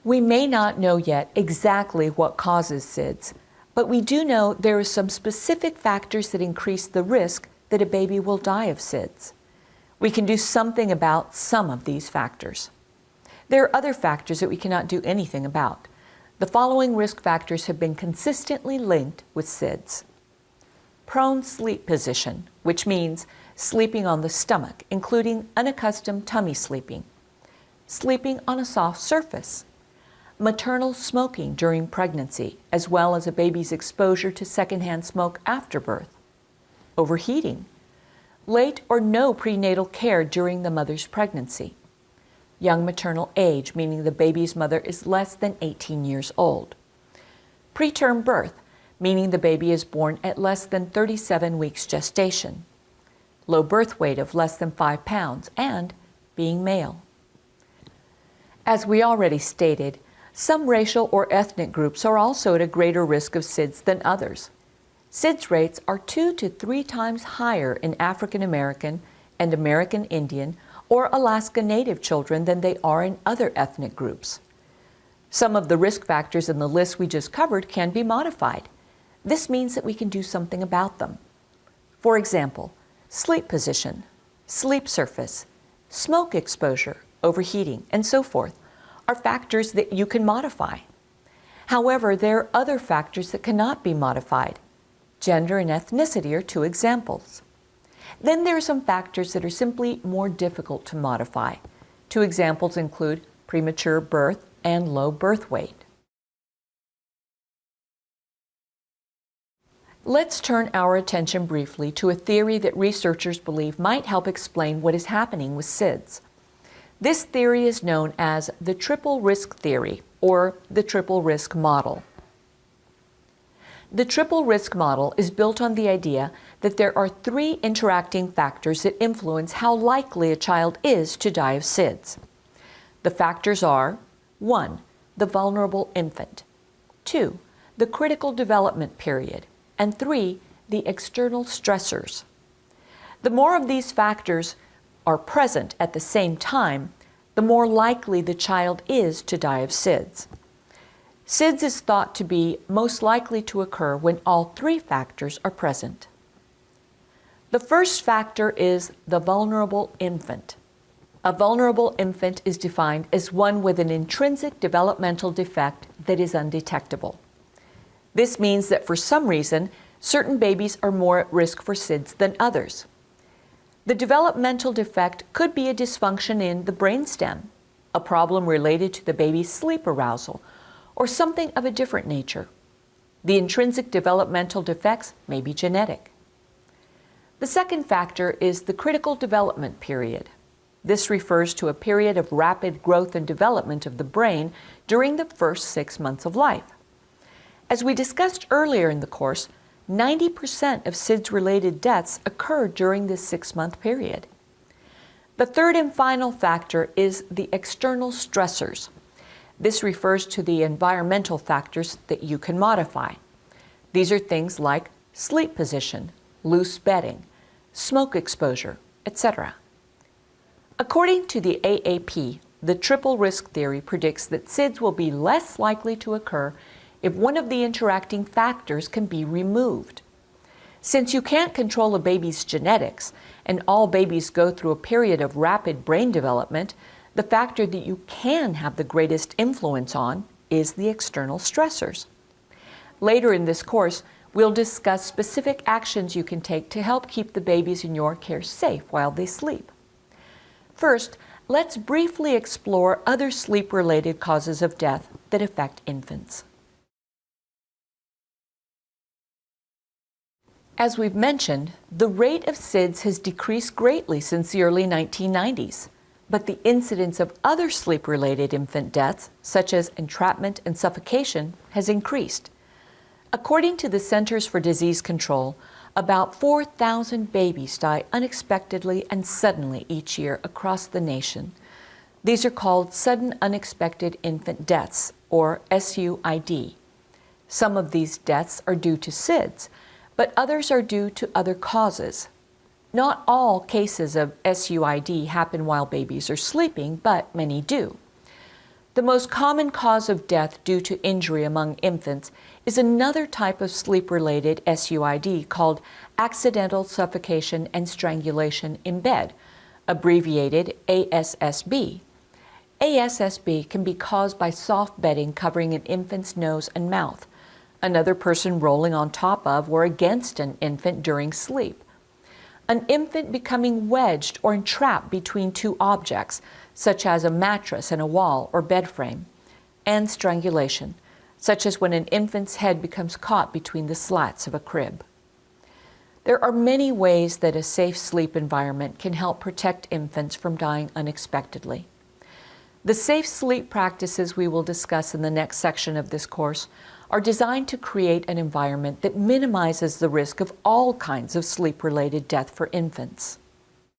We may not know yet exactly what causes SIDS, but we do know there are some specific factors that increase the risk that a baby will die of SIDS. We can do something about some of these factors. There are other factors that we cannot do anything about. The following risk factors have been consistently linked with SIDS. Prone sleep position, which means sleeping on the stomach, including unaccustomed tummy sleeping. Sleeping on a soft surface. Maternal smoking during pregnancy, as well as a baby's exposure to secondhand smoke after birth. Overheating. Late or no prenatal care during the mother's pregnancy. Young maternal age, meaning the baby's mother is less than 18 years old. Preterm birth, meaning the baby is born at less than 37 weeks gestation. Low birth weight of less than 5 pounds, and being male. As we already stated, some racial or ethnic groups are also at a greater risk of SIDS than others. SIDS rates are 2 to 3 times higher in African American and American Indian or Alaska Native children than they are in other ethnic groups. Some of the risk factors in the list we just covered can be modified. This means that we can do something about them. For example, sleep position, sleep surface, smoke exposure, overheating, and so forth are factors that you can modify. However, there are other factors that cannot be modified. Gender and ethnicity are 2 examples. Then there are some factors that are simply more difficult to modify. 2 examples include premature birth and low birth weight. Let's turn our attention briefly to a theory that researchers believe might help explain what is happening with SIDS. This theory is known as the triple risk theory, or the triple risk model. The triple risk model is built on the idea that there are 3 interacting factors that influence how likely a child is to die of SIDS. The factors are 1. The vulnerable infant, 2. The critical development period, and 3. The external stressors. The more of these factors are present at the same time, the more likely the child is to die of SIDS. SIDS is thought to be most likely to occur when all 3 factors are present. The first factor is the vulnerable infant. A vulnerable infant is defined as one with an intrinsic developmental defect that is undetectable. This means that for some reason, certain babies are more at risk for SIDS than others. The developmental defect could be a dysfunction in the brainstem, a problem related to the baby's sleep arousal, or something of a different nature. The intrinsic developmental defects may be genetic. The second factor is the critical development period. This refers to a period of rapid growth and development of the brain during the first 6 months of life. As we discussed earlier in the course, 90% of SIDS-related deaths occur during this 6-month period. The third and final factor is the external stressors. This refers to the environmental factors that you can modify. These are things like sleep position, loose bedding, smoke exposure, etc. According to the AAP, the triple risk theory predicts that SIDS will be less likely to occur if one of the interacting factors can be removed. Since you can't control a baby's genetics, and all babies go through a period of rapid brain development, the factor that you can have the greatest influence on is the external stressors. Later in this course, we'll discuss specific actions you can take to help keep the babies in your care safe while they sleep. First, let's briefly explore other sleep-related causes of death that affect infants. As we've mentioned, the rate of SIDS has decreased greatly since the early 1990s. But the incidence of other sleep-related infant deaths, such as entrapment and suffocation, has increased. According to the Centers for Disease Control, about 4,000 babies die unexpectedly and suddenly each year across the nation. These are called sudden unexpected infant deaths, or SUID. Some of these deaths are due to SIDS, but others are due to other causes. Not all cases of SUID happen while babies are sleeping, but many do. The most common cause of death due to injury among infants is another type of sleep-related SUID called accidental suffocation and strangulation in bed, abbreviated ASSB. ASSB can be caused by soft bedding covering an infant's nose and mouth, another person rolling on top of or against an infant during sleep, an infant becoming wedged or entrapped between two objects, such as a mattress and a wall or bed frame, and strangulation, such as when an infant's head becomes caught between the slats of a crib. There are many ways that a safe sleep environment can help protect infants from dying unexpectedly. The safe sleep practices we will discuss in the next section of this course are designed to create an environment that minimizes the risk of all kinds of sleep-related death for infants.